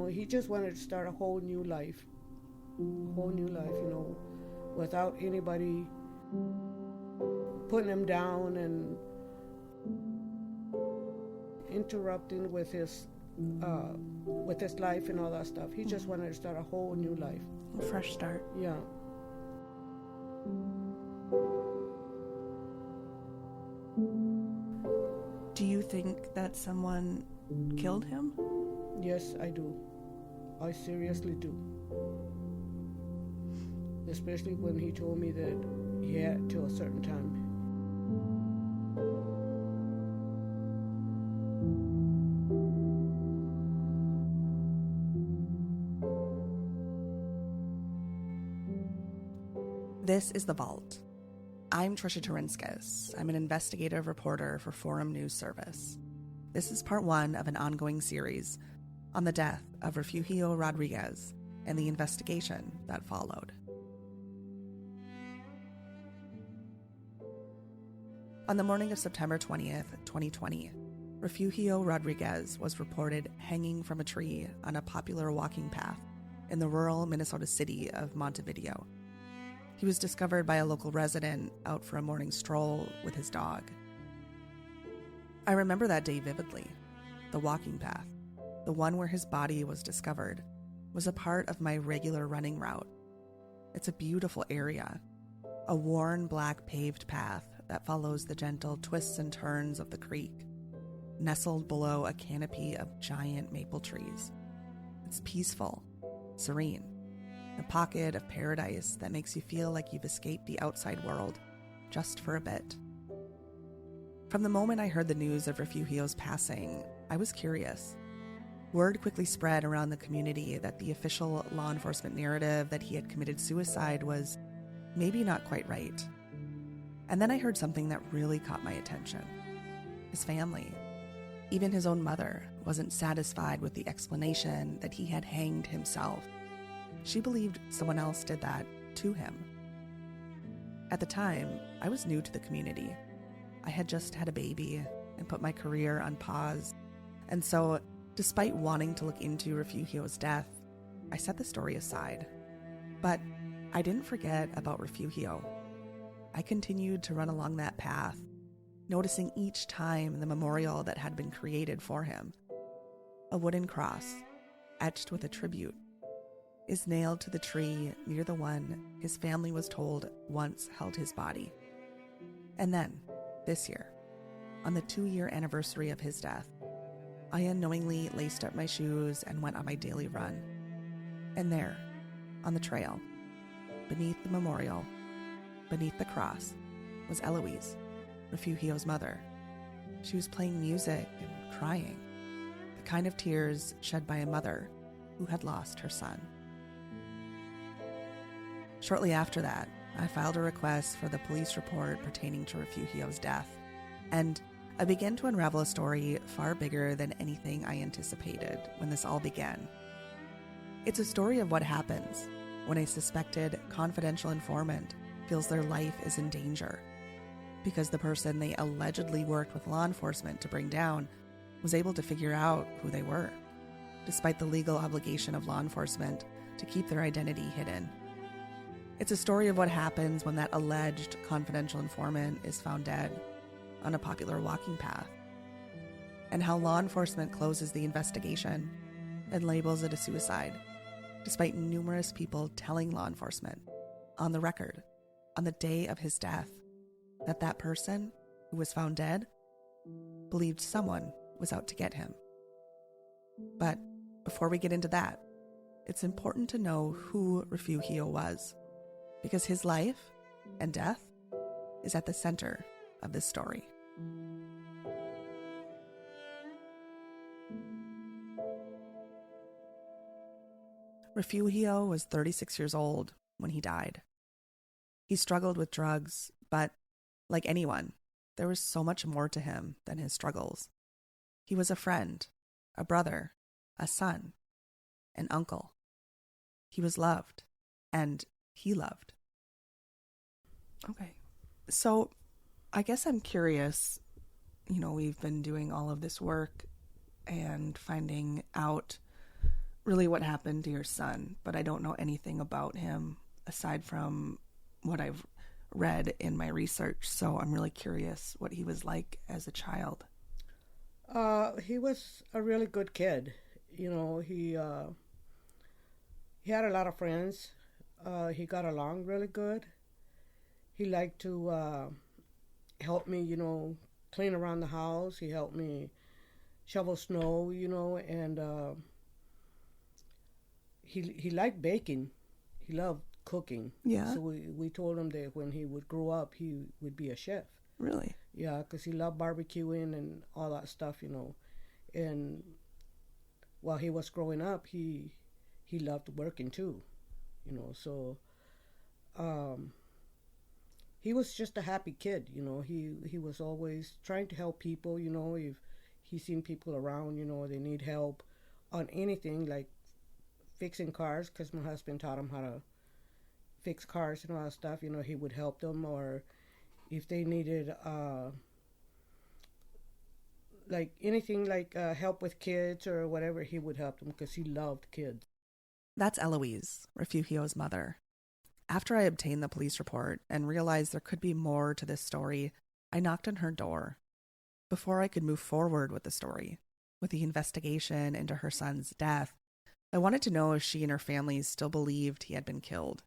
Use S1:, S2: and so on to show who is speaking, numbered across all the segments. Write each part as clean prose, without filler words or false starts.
S1: He just wanted to start a whole new life, without anybody putting him down and interrupting with his life and all that stuff. He just wanted to start a whole new life.
S2: A fresh start.
S1: Yeah.
S2: Do you think that someone killed him?
S1: Yes, I do. I seriously do. Especially when he told me that he had till a certain time.
S2: This is The Vault. I'm Trisha Turinskas. I'm an investigative reporter for Forum News Service. This is part one of an ongoing series on the death of Refugio Rodriguez and the investigation that followed. On the morning of September 20th, 2020, Refugio Rodriguez was reported hanging from a tree on a popular walking path in the rural Minnesota city of Montevideo. He was discovered by a local resident out for a morning stroll with his dog. I remember that day vividly. The walking path, the one where his body was discovered, was a part of my regular running route. It's a beautiful area, a worn black paved path that follows the gentle twists and turns of the creek, nestled below a canopy of giant maple trees. It's peaceful, serene, a pocket of paradise that makes you feel like you've escaped the outside world just for a bit. From the moment I heard the news of Refugio's passing, I was curious. Word quickly spread around the community that the official law enforcement narrative that he had committed suicide was maybe not quite right. And then I heard something that really caught my attention. His family, even his own mother, wasn't satisfied with the explanation that he had hanged himself. She believed someone else did that to him. At the time, I was new to the community. I had just had a baby and put my career on pause. And so, despite wanting to look into Refugio's death, I set the story aside. But I didn't forget about Refugio. I continued to run along that path, noticing each time the memorial that had been created for him. A wooden cross, etched with a tribute, is nailed to the tree near the one his family was told once held his body. And then, this year, on the 2-year anniversary of his death, I unknowingly laced up my shoes and went on my daily run. And there, on the trail, beneath the memorial, beneath the cross, was Eloise, Refugio's mother. She was playing music and crying, the kind of tears shed by a mother who had lost her son. Shortly after that, I filed a request for the police report pertaining to Refugio's death, and I began to unravel a story far bigger than anything I anticipated when this all began. It's a story of what happens when a suspected confidential informant feels their life is in danger because the person they allegedly worked with law enforcement to bring down was able to figure out who they were, despite the legal obligation of law enforcement to keep their identity hidden. It's a story of what happens when that alleged confidential informant is found dead on a popular walking path, and how law enforcement closes the investigation and labels it a suicide, despite numerous people telling law enforcement, on the record, on the day of his death, that that person who was found dead believed someone was out to get him. But before we get into that, it's important to know who Refugio was, because his life and death is at the center of this story. Refugio was 36 years old when he died. He struggled with drugs, but like anyone, there was so much more to him than his struggles. He was a friend, a brother, a son, an uncle. He was loved, and he loved. Okay, so I guess I'm curious, we've been doing all of this work and finding out really what happened to your son, but I don't know anything about him aside from what I've read in my research. So I'm really curious what he was like as a child.
S1: He was a really good kid. He had a lot of friends. He got along really good. He liked to help me, clean around the house. He helped me shovel snow, and he liked baking. He loved cooking.
S2: Yeah.
S1: So we told him that when he would grow up, he would be a chef.
S2: Really?
S1: Yeah, because he loved barbecuing and all that stuff, And while he was growing up, he loved working too, So he was just a happy kid, He was always trying to help people, If he seen people around, they need help on anything like fixing cars, because my husband taught him how to fix cars and all that stuff. He would help them, or if they needed like anything like help with kids or whatever, he would help them because he loved kids.
S2: That's Eloise, Refugio's mother. After I obtained the police report and realized there could be more to this story, I knocked on her door. Before I could move forward with the story, with the investigation into her son's death, I wanted to know if she and her family still believed he had been killed,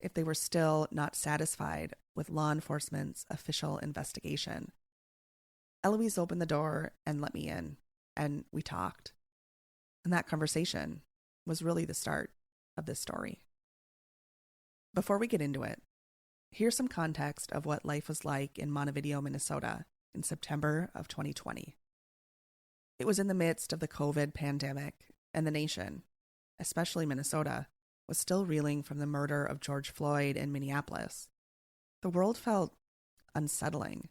S2: if they were still not satisfied with law enforcement's official investigation. Eloise opened the door and let me in, and we talked. And that conversation was really the start of this story. Before we get into it, here's some context of what life was like in Montevideo, Minnesota in September of 2020. It was in the midst of the COVID pandemic, and the nation, especially Minnesota, was still reeling from the murder of George Floyd in Minneapolis. The world felt unsettling.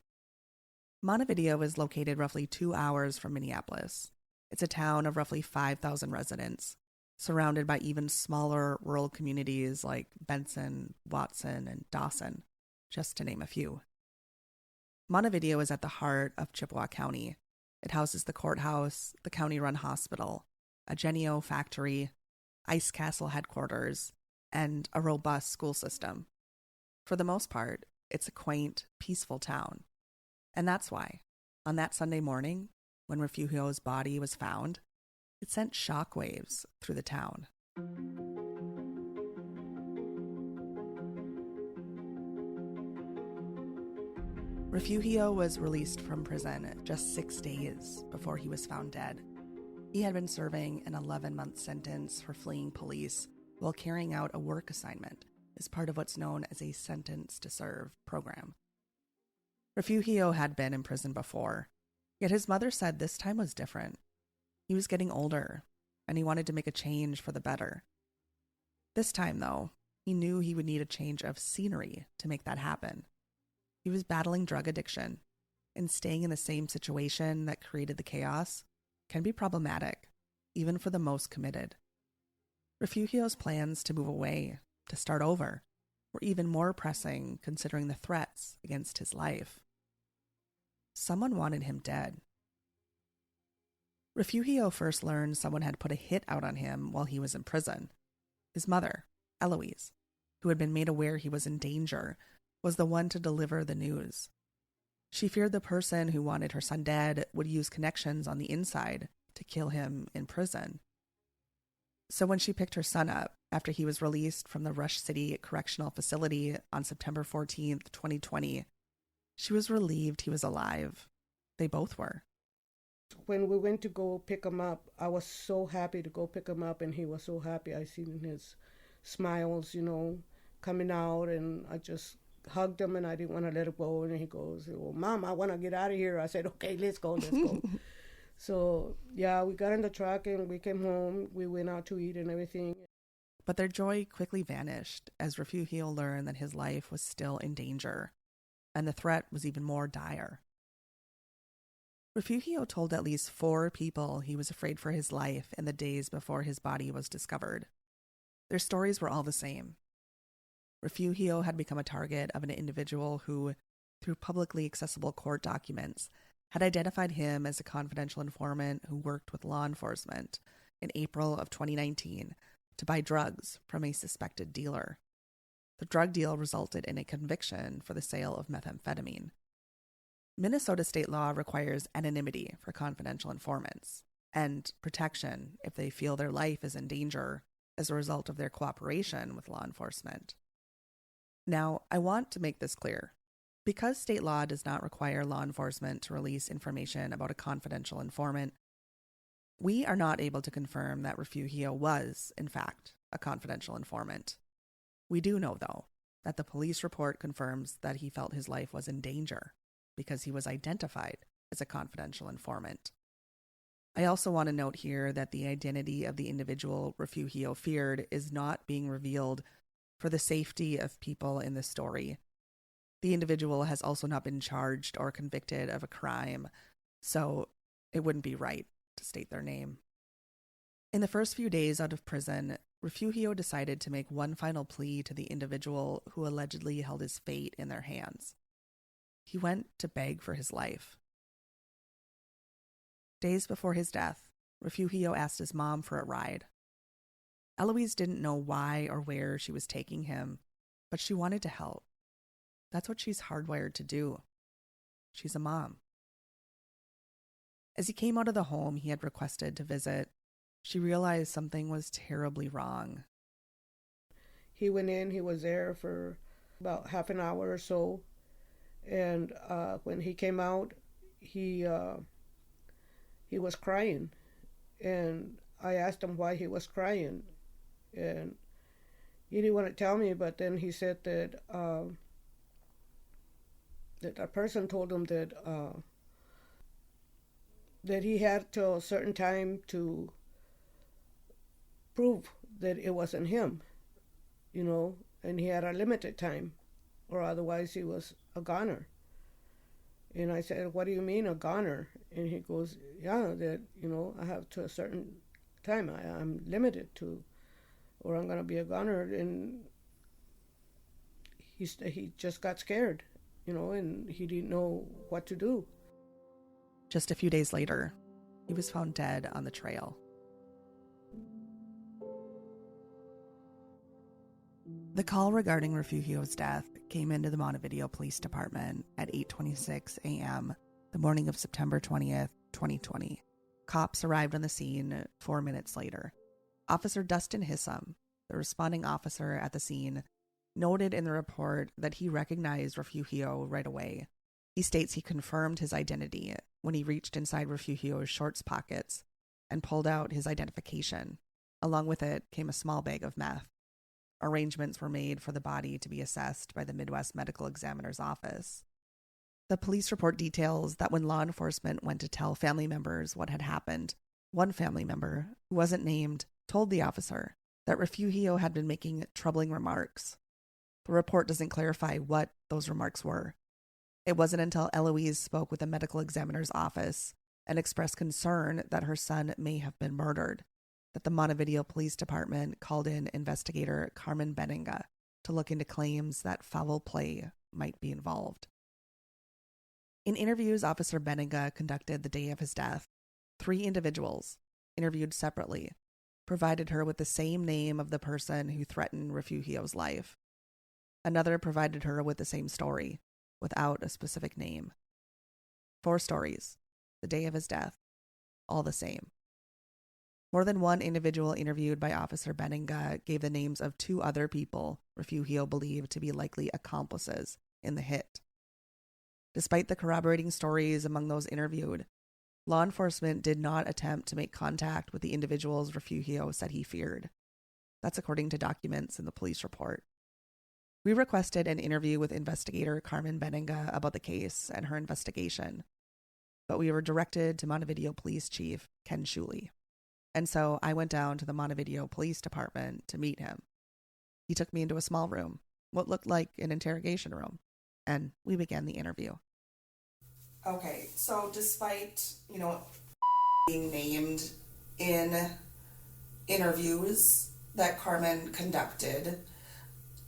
S2: Montevideo is located roughly 2 hours from Minneapolis. It's a town of roughly 5,000 residents, surrounded by even smaller rural communities like Benson, Watson, and Dawson, just to name a few. Montevideo is at the heart of Chippewa County. It houses the courthouse, the county-run hospital, a Genio factory, Ice Castle headquarters, and a robust school system. For the most part, it's a quaint, peaceful town. And that's why, on that Sunday morning, when Refugio's body was found, it sent shockwaves through the town. Refugio was released from prison just 6 days before he was found dead. He had been serving an 11-month sentence for fleeing police while carrying out a work assignment as part of what's known as a sentence to serve program. Refugio had been in prison before, yet his mother said this time was different. He was getting older, and he wanted to make a change for the better. This time, though, he knew he would need a change of scenery to make that happen. He was battling drug addiction, and staying in the same situation that created the chaos can be problematic, even for the most committed. Refugio's plans to move away, to start over, were even more pressing considering the threats against his life. Someone wanted him dead. Refugio first learned someone had put a hit out on him while he was in prison. His mother, Eloise, who had been made aware he was in danger, was the one to deliver the news. She feared the person who wanted her son dead would use connections on the inside to kill him in prison. So when she picked her son up after he was released from the Rush City Correctional Facility on September 14th, 2020, she was relieved he was alive. They both were.
S1: When we went to go pick him up, I was so happy to go pick him up, and he was so happy. I seen his smiles, coming out, and I just hugged him, and I didn't want to let him go. And he goes, "Well, Mom, I want to get out of here." I said, "Okay, let's go." So, yeah, we got in the truck, and we came home. We went out to eat and everything.
S2: But their joy quickly vanished as Refugio learned that his life was still in danger, and the threat was even more dire. Refugio told at least 4 people he was afraid for his life in the days before his body was discovered. Their stories were all the same. Refugio had become a target of an individual who, through publicly accessible court documents, had identified him as a confidential informant who worked with law enforcement in April of 2019 to buy drugs from a suspected dealer. The drug deal resulted in a conviction for the sale of methamphetamine. Minnesota state law requires anonymity for confidential informants and protection if they feel their life is in danger as a result of their cooperation with law enforcement. Now, I want to make this clear. Because state law does not require law enforcement to release information about a confidential informant, we are not able to confirm that Refugio was, in fact, a confidential informant. We do know, though, that the police report confirms that he felt his life was in danger because he was identified as a confidential informant. I also want to note here that the identity of the individual Refugio feared is not being revealed for the safety of people in this story. The individual has also not been charged or convicted of a crime, so it wouldn't be right to state their name. In the first few days out of prison, Refugio decided to make one final plea to the individual who allegedly held his fate in their hands. He went to beg for his life. Days before his death, Refugio asked his mom for a ride. Eloise didn't know why or where she was taking him, but she wanted to help. That's what she's hardwired to do. She's a mom. As he came out of the home he had requested to visit, she realized something was terribly wrong.
S1: He went in, he was there for about half an hour or so, and when he came out, he was crying, and I asked him why he was crying, and he didn't want to tell me, but then he said that that a person told him that that he had till a certain time to prove that it wasn't him, and he had a limited time, or otherwise he was a goner. And I said, what do you mean a goner? And he goes, yeah, that, I have to a certain time. I'm limited to, or I'm going to be a goner. And he just got scared, and he didn't know what to do.
S2: Just a few days later, he was found dead on the trail. The call regarding Refugio's death came into the Montevideo Police Department at 8:26 a.m. the morning of September 20th, 2020. Cops arrived on the scene 4 minutes later. Officer Dustin Hissam, the responding officer at the scene, noted in the report that he recognized Refugio right away. He states he confirmed his identity when he reached inside Refugio's shorts pockets and pulled out his identification. Along with it came a small bag of meth. Arrangements were made for the body to be assessed by the Midwest Medical Examiner's office. The police report details that when law enforcement went to tell family members what had happened, one family member, who wasn't named, told the officer that Refugio had been making troubling remarks. The report doesn't clarify what those remarks were. It wasn't until Eloise spoke with the medical examiner's office and expressed concern that her son may have been murdered that the Montevideo Police Department called in investigator Carmen Benninga to look into claims that foul play might be involved. In interviews Officer Benninga conducted the day of his death, 3 individuals, interviewed separately, provided her with the same name of the person who threatened Refugio's life. Another provided her with the same story, without a specific name. 4 stories, the day of his death, all the same. More than one individual interviewed by Officer Benninga gave the names of 2 other people Refugio believed to be likely accomplices in the hit. Despite the corroborating stories among those interviewed, law enforcement did not attempt to make contact with the individuals Refugio said he feared. That's according to documents in the police report. We requested an interview with investigator Carmen Benninga about the case and her investigation, but we were directed to Montevideo Police Chief Ken Shuley. And so I went down to the Montevideo Police Department to meet him. He took me into a small room, what looked like an interrogation room, and we began the interview. Okay, so despite, being named in interviews that Carmen conducted,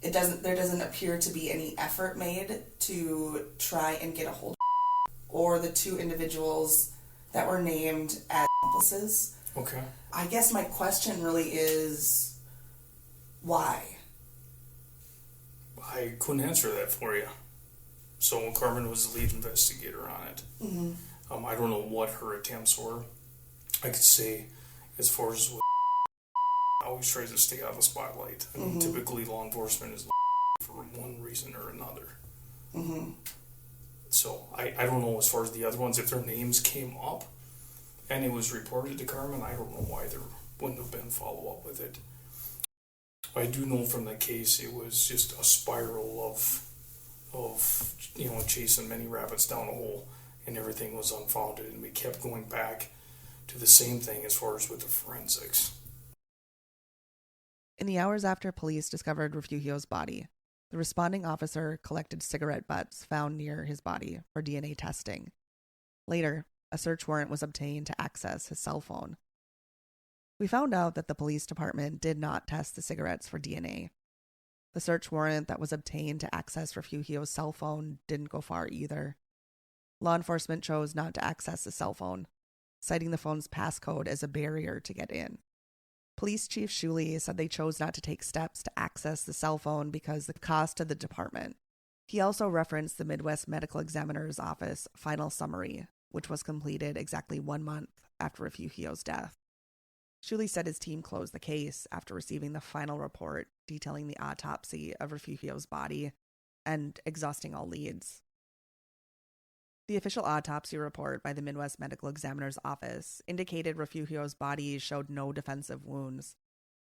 S2: there doesn't appear to be any effort made to try and get a hold of or the 2 individuals that were named as accomplices.
S3: Okay.
S2: I guess my question really is, why?
S3: I couldn't answer that for you. So Carmen was the lead investigator on it. I don't know what her attempts were. I could say, as far as what always tries to stay out of the spotlight. I mean, typically law enforcement is for one reason or another. So I don't know as far as the other ones, if their names came up and it was reported to Carmen, I don't know why there wouldn't have been follow-up with it. I do know from the case it was just a spiral of chasing many rabbits down a hole, and everything was unfounded, and we kept going back to the same thing as far as with the forensics.
S2: In the hours after police discovered Refugio's body, the responding officer collected cigarette butts found near his body for DNA testing. Later, a search warrant was obtained to access his cell phone. We found out that the police department did not test the cigarettes for DNA. The search warrant that was obtained to access Refugio's cell phone didn't go far either. Law enforcement chose not to access the cell phone, citing the phone's passcode as a barrier to get in. Police Chief Shuley said they chose not to take steps to access the cell phone because the cost to the department. He also referenced the Midwest Medical Examiner's Office final summary, which was completed exactly 1 month after Refugio's death. Shuley said his team closed the case after receiving the final report detailing the autopsy of Refugio's body and exhausting all leads. The official autopsy report by the Midwest Medical Examiner's Office indicated Refugio's body showed no defensive wounds.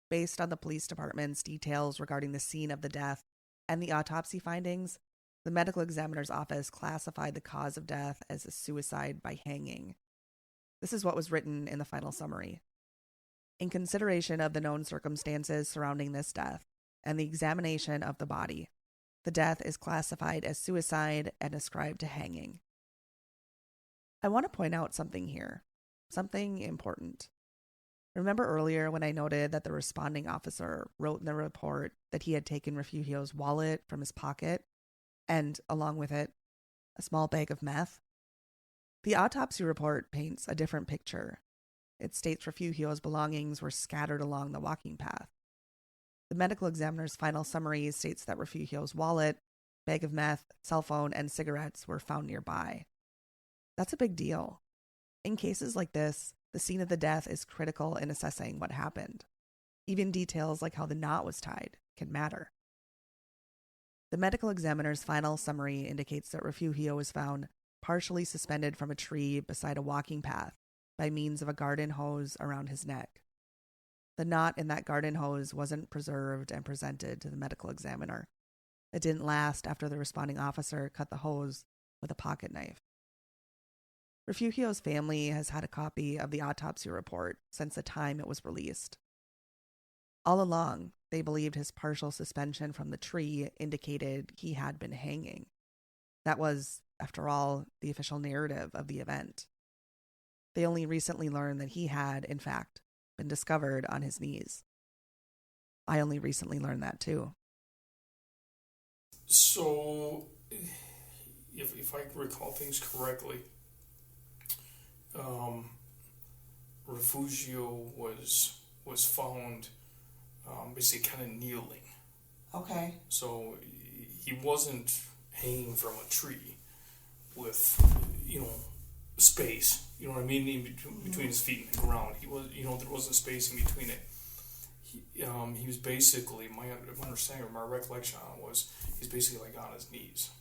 S2: Based on the police department's details regarding the scene of the death and the autopsy findings, the medical examiner's office classified the cause of death as a suicide by hanging. This is what was written in the final summary. In consideration of the known circumstances surrounding this death and the examination of the body, the death is classified as suicide and ascribed to hanging. I want to point out something here, something important. Remember earlier when I noted that the responding officer wrote in the report that he had taken Refugio's wallet from his pocket and, along with it, a small bag of meth? The autopsy report paints a different picture. It states Refugio's belongings were scattered along the walking path. The medical examiner's final summary states that Refugio's wallet, bag of meth, cell phone, and cigarettes were found nearby. That's a big deal. In cases like this, the scene of the death is critical in assessing what happened. Even details like how the knot was tied can matter. The medical examiner's final summary indicates that Refugio was found partially suspended from a tree beside a walking path by means of a garden hose around his neck. The knot in that garden hose wasn't preserved and presented to the medical examiner. It didn't last after the responding officer cut the hose with a pocket knife. Refugio's family has had a copy of the autopsy report since the time it was released. All along, they believed his partial suspension from the tree indicated he had been hanging. That was, after all, the official narrative of the event. They only recently learned that he had, in fact, been discovered on his knees. I only recently learned that too.
S3: So, if I recall things correctly, Refugio was found basically kind of kneeling.
S2: Okay.
S3: So he wasn't hanging from a tree with space. You know what I mean? Between his feet and the ground, he was there wasn't space in between it. He was basically my understanding or my recollection on it was he's basically like on his knees.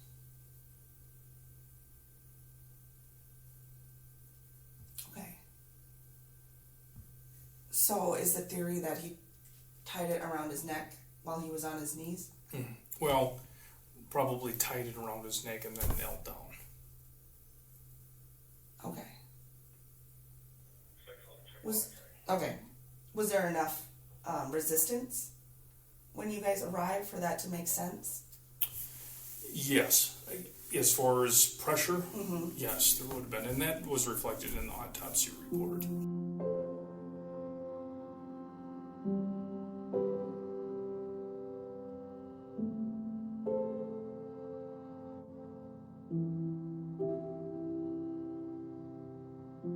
S2: So is the theory that he tied it around his neck while he was on his knees?
S3: Mm-hmm. Well, probably tied it around his neck and then knelt down.
S2: Okay. Was there enough resistance when you guys arrived for that to make sense?
S3: Yes. As far as pressure, yes, there would have been. And that was reflected in the autopsy report.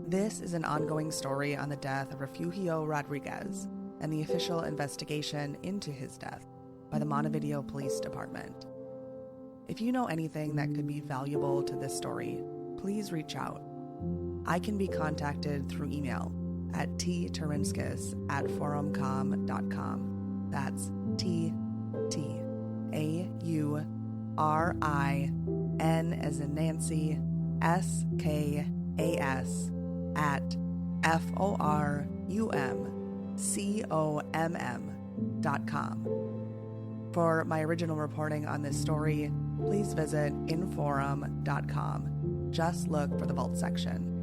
S2: This This is an ongoing story on the death of Refugio Rodriguez and the official investigation into his death by the Montevideo Police Department. If you know anything that could be valuable to this story, please reach out. I can be contacted through email at taurinskis@forumcom.com. That's TAURIN as in Nancy, SKAS at FORUMCOMM.com. For my original reporting on this story, please visit inforum.com. Just look for the Vault section.